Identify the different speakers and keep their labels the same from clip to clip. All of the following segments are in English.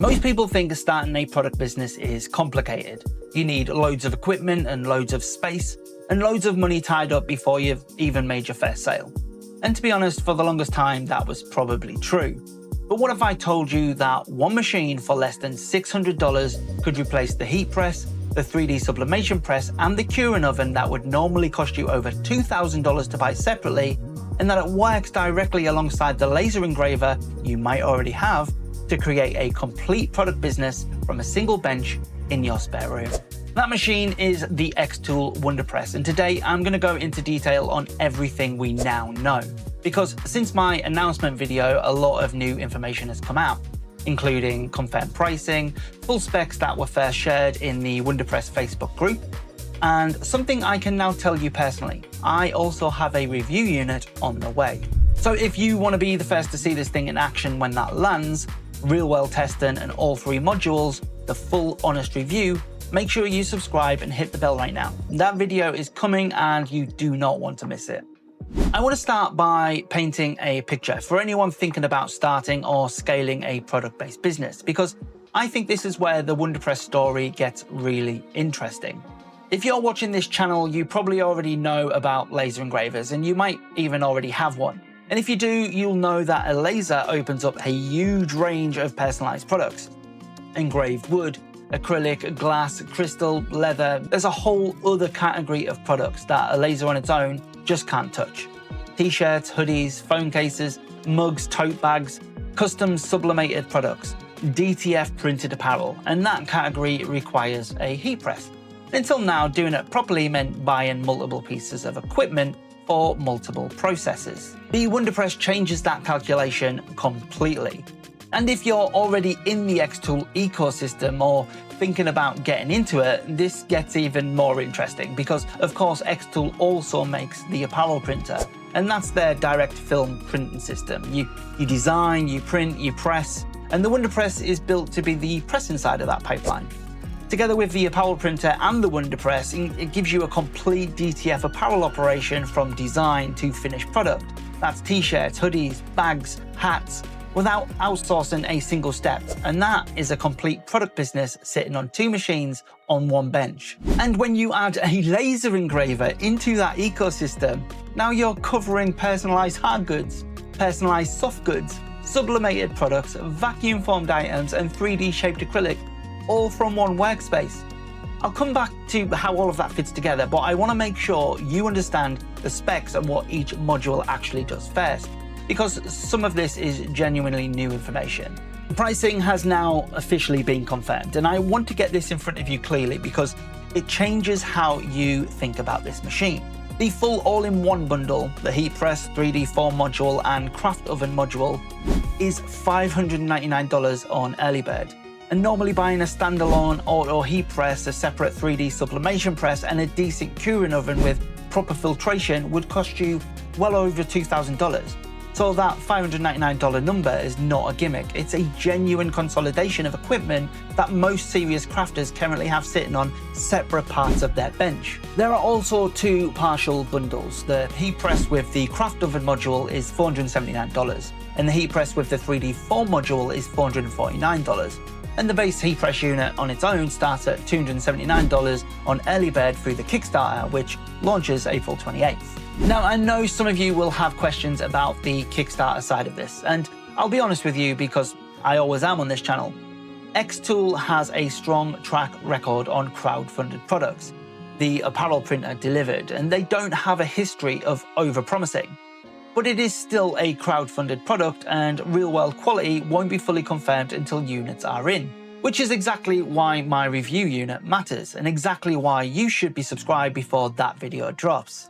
Speaker 1: Most people think starting a product business is complicated. You need loads of equipment and loads of space and loads of money tied up before you've even made your first sale. And to be honest, for the longest time, that was probably true. But what if I told you that one machine for less than $600 could replace the heat press, the 3D sublimation press, and the curing oven that would normally cost you over $2,000 to buy separately, and that it works directly alongside the laser engraver you might already have to create a complete product business from a single bench in your spare room? That machine is the xTool Wonderpress, and today I'm going to go into detail on everything we now know. Because since my announcement video, a lot of new information has come out, including confirmed pricing, full specs that were first shared in the Wonderpress Facebook group, and something I can now tell you personally, I also have a review unit on the way. So if you want to be the first to see this thing in action when that lands, real-world testing and all 3 modules, the full honest review, make sure you subscribe and hit the bell right now. That video is coming and you do not want to miss it. I want to start by painting a picture for anyone thinking about starting or scaling a product-based business, because I think this is where the Wonderpress story gets really interesting. If you're watching this channel, you probably already know about laser engravers, and you might even already have one. And if you do, you'll know that a laser opens up a huge range of personalized products. Engraved wood, acrylic, glass, crystal, leather. There's a whole other category of products that a laser on its own just can't touch. T-shirts, hoodies, phone cases, mugs, tote bags, custom sublimated products, DTF printed apparel, and that category requires a heat press. Until now, doing it properly meant buying multiple pieces of equipment for multiple processes. The Wonderpress changes that calculation completely. And if you're already in the xTool ecosystem or thinking about getting into it, this gets even more interesting because, of course, xTool also makes the apparel printer, and that's their direct film printing system. You design, you print, you press, and the Wonderpress is built to be the pressing side of that pipeline. Together with the apparel printer and the Wonderpress, it gives you a complete DTF apparel operation from design to finished product. That's t-shirts, hoodies, bags, hats, without outsourcing a single step. And that is a complete product business sitting on 2 machines on 1 bench. And when you add a laser engraver into that ecosystem, now you're covering personalized hard goods, personalized soft goods, sublimated products, vacuum formed items, and 3D shaped acrylic, all from 1 workspace. I'll come back to how all of that fits together, but I want to make sure you understand the specs and what each module actually does first, because some of this is genuinely new information. Pricing has now officially been confirmed, and I want to get this in front of you clearly because it changes how you think about this machine. The full all-in-one bundle, the heat press, 3D form module, and craft oven module, is $599 on Early Bird. And normally buying a standalone or heat press, a separate 3D sublimation press, and a decent curing oven with proper filtration would cost you well over $2,000. So that $599 number is not a gimmick. It's a genuine consolidation of equipment that most serious crafters currently have sitting on separate parts of their bench. There are also 2 partial bundles. The heat press with the craft oven module is $479, and the heat press with the 3D form module is $449. And the base heat press unit on its own starts at $279 on Early Bird through the Kickstarter, which launches April 28th. Now, I know some of you will have questions about the Kickstarter side of this, and I'll be honest with you because I always am on this channel. xTool has a strong track record on crowd-funded products. The apparel printer delivered, and they don't have a history of over-promising. But it is still a crowd-funded product, and real-world quality won't be fully confirmed until units are in, which is exactly why my review unit matters, and exactly why you should be subscribed before that video drops.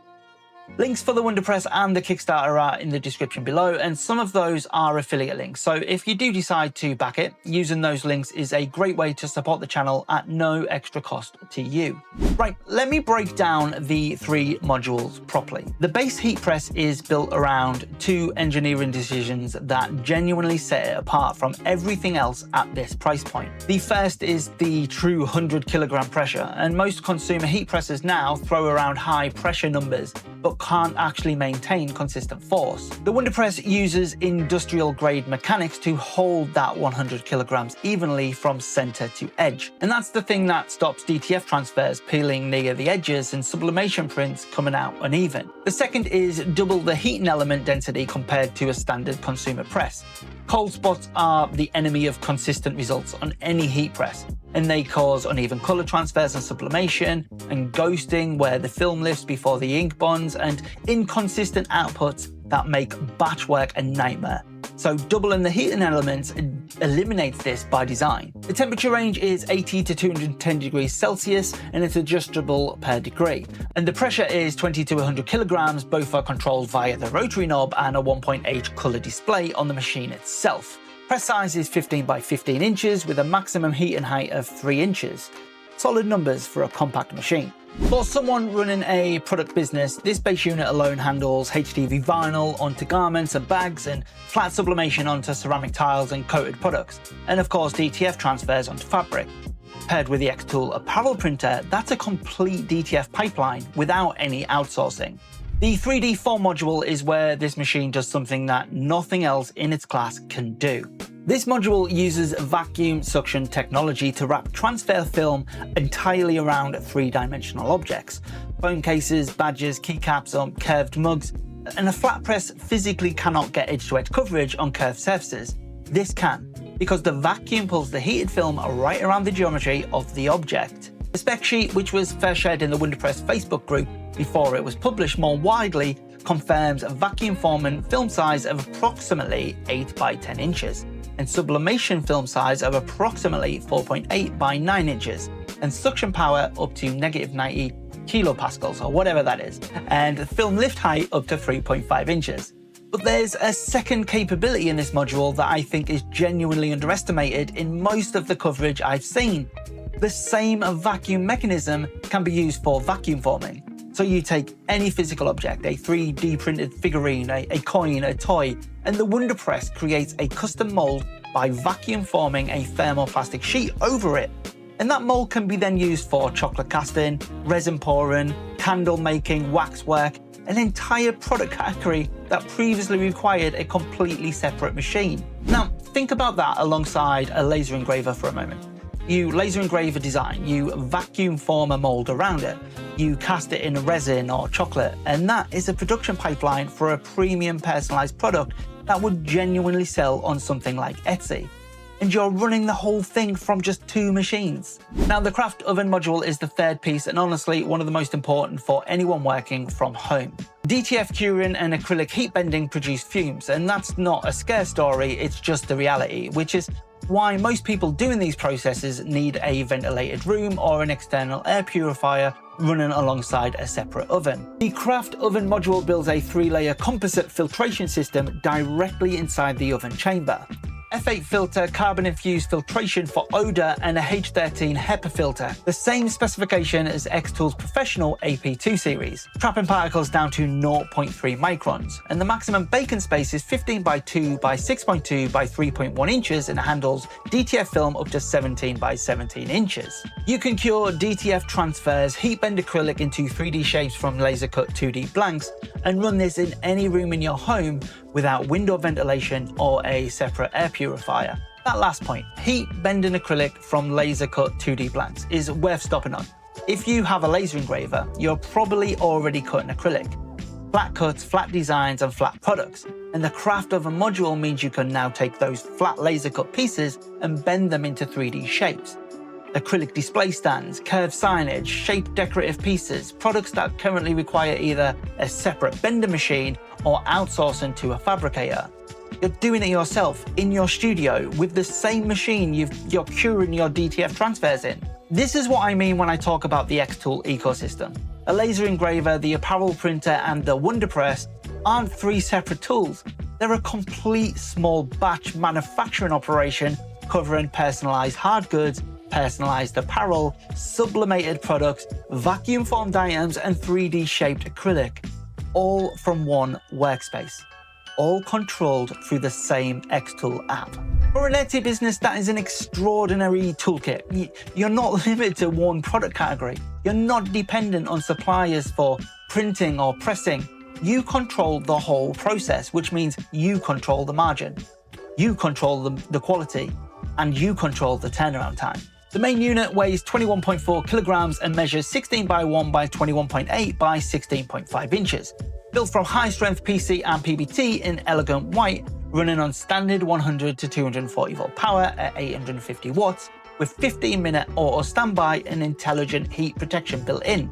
Speaker 1: Links for the Wonderpress and the Kickstarter are in the description below, and some of those are affiliate links. So if you do decide to back it, using those links is a great way to support the channel at no extra cost to you. Right, let me break down the 3 modules properly. The base heat press is built around 2 engineering decisions that genuinely set it apart from everything else at this price point. The first is the true 100 kilogram pressure, and most consumer heat presses now throw around high pressure numbers, but can't actually maintain consistent force. The Wonderpress uses industrial-grade mechanics to hold that 100 kilograms evenly from center to edge. And that's the thing that stops DTF transfers peeling near the edges and sublimation prints coming out uneven. The second is double the heating element density compared to a standard consumer press. Cold spots are the enemy of consistent results on any heat press, and they cause uneven color transfers and sublimation, and ghosting where the film lifts before the ink bonds, and inconsistent outputs that make batch work a nightmare. So doubling the heating elements eliminates this by design. The temperature range is 80 to 210 degrees Celsius, and it's adjustable per degree. And the pressure is 20 to 100 kilograms, both are controlled via the rotary knob and a 1.8 color display on the machine itself. Press size is 15 by 15 inches with a maximum heating height of 3 inches. Solid numbers for a compact machine. For someone running a product business, this base unit alone handles HTV vinyl onto garments and bags, and flat sublimation onto ceramic tiles and coated products, and of course DTF transfers onto fabric. Paired with the xTool apparel printer, that's a complete DTF pipeline without any outsourcing. The 3D form module is where this machine does something that nothing else in its class can do. This module uses vacuum suction technology to wrap transfer film entirely around three-dimensional objects. Phone cases, badges, keycaps, or curved mugs, and a flat press physically cannot get edge-to-edge coverage on curved surfaces. This can, because the vacuum pulls the heated film right around the geometry of the object. The spec sheet, which was first shared in the Wonderpress Facebook group before it was published more widely, confirms a vacuum form and film size of approximately 8 by 10 inches, and sublimation film size of approximately 4.8 by 9 inches, and suction power up to -90 kilopascals, or whatever that is, and film lift height up to 3.5 inches. But there's a second capability in this module that I think is genuinely underestimated in most of the coverage I've seen. The same vacuum mechanism can be used for vacuum forming. So you take any physical object, a 3D printed figurine, a coin, a toy, and the Wonderpress creates a custom mold by vacuum forming a thermoplastic sheet over it. And that mold can be then used for chocolate casting, resin pouring, candle making, waxwork, an entire product category that previously required a completely separate machine. Now, think about that alongside a laser engraver for a moment. You laser engrave a design, you vacuum form a mold around it, you cast it in resin or chocolate, and that is a production pipeline for a premium personalized product that would genuinely sell on something like Etsy. And you're running the whole thing from just 2 machines. Now, the craft oven module is the third piece, and honestly one of the most important for anyone working from home. DTF curing and acrylic heat bending produce fumes, and that's not a scare story, it's just the reality, which is why most people doing these processes need a ventilated room or an external air purifier running alongside a separate oven. The craft oven module builds a 3-layer composite filtration system directly inside the oven chamber. F8 filter, carbon-infused filtration for odor, and a H13 HEPA filter, the same specification as xTool's professional AP2 series, trapping particles down to 0.3 microns, and the maximum baking space is 15 by 2 by 6.2 by 3.1 inches and handles DTF film up to 17 by 17 inches. You can cure DTF transfers, heat bend acrylic into 3D shapes from laser cut 2D blanks, and run this in any room in your home without window ventilation or a separate air purifier. That last point, heat bending acrylic from laser cut 2D blanks, is worth stopping on. If you have a laser engraver, you're probably already cutting acrylic. Flat cuts, flat designs, and flat products. And the craft oven module means you can now take those flat laser cut pieces and bend them into 3D shapes. Acrylic display stands, curved signage, shaped decorative pieces, products that currently require either a separate bender machine or outsourcing to a fabricator. You're doing it yourself in your studio with the same machine you're curing your DTF transfers in. This is what I mean when I talk about the xTool ecosystem. A laser engraver, the apparel printer, and the Wonderpress aren't 3 separate tools. They're a complete small batch manufacturing operation covering personalized hard goods, personalized apparel, sublimated products, vacuum formed items, and 3D shaped acrylic, all from one workspace, all controlled through the same xTool app. For an Etsy business, that is an extraordinary toolkit. You're not limited to one product category. You're not dependent on suppliers for printing or pressing. You control the whole process, which means you control the margin, you control the quality, and you control the turnaround time. The main unit weighs 21.4 kilograms and measures 16 by 1 by 21.8 by 16.5 inches. Built from high-strength PC and PBT in elegant white, running on standard 100 to 240 volt power at 850 watts, with 15-minute auto standby and intelligent heat protection built in.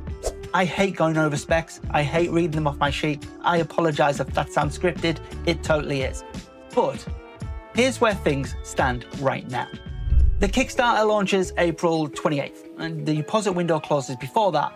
Speaker 1: I hate going over specs, I hate reading them off my sheet, I apologize if that sounds scripted, it totally is. But here's where things stand right now. The Kickstarter launches April 28th, and the deposit window closes before that.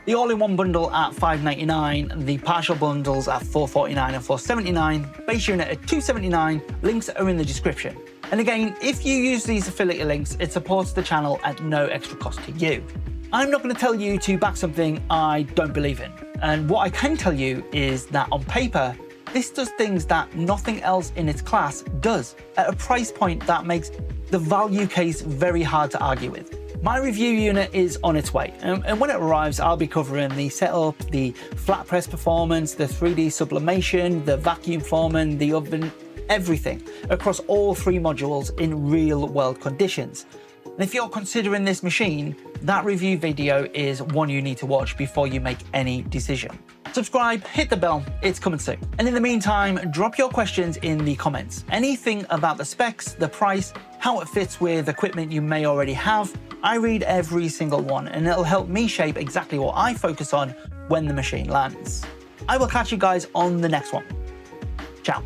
Speaker 1: The all-in-one bundle at $5.99, the partial bundles at $4.49 and $4.79, base unit at $2.79, links are in the description. And again, if you use these affiliate links, it supports the channel at no extra cost to you. I'm not going to tell you to back something I don't believe in. And what I can tell you is that on paper, this does things that nothing else in its class does, at a price point that makes the value case very hard to argue with. My review unit is on its way, and when it arrives, I'll be covering the setup, the flat press performance, the 3D sublimation, the vacuum foreman, the oven, everything across all three modules in real world conditions. And if you're considering this machine, that review video is one you need to watch before you make any decision. Subscribe, hit the bell, it's coming soon. And in the meantime, drop your questions in the comments. Anything about the specs, the price, how it fits with equipment you may already have. I read every single one, and it'll help me shape exactly what I focus on when the machine lands. I will catch you guys on the next one. Ciao.